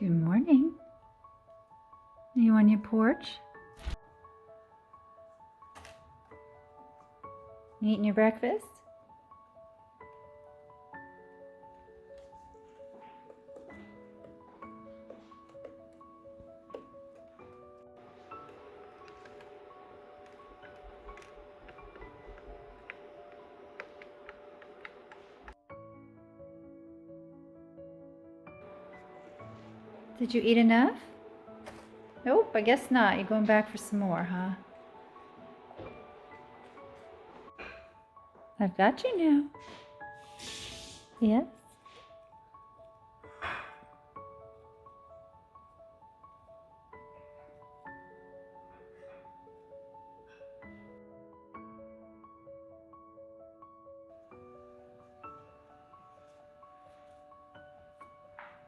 Good morning. Are you on your porch? You eating your breakfast? Did you eat enough? Nope, I guess not. You're going back for some more, huh? I've got you now. Yes?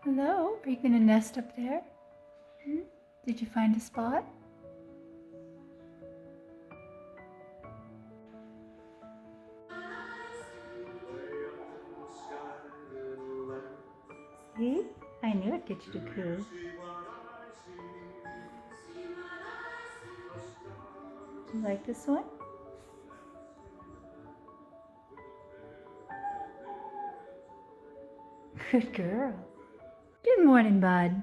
Hello? Are you going to nest up there? Did you find a spot? See? I knew I'd get you to coo. You like this one? Good girl. Good morning, bud.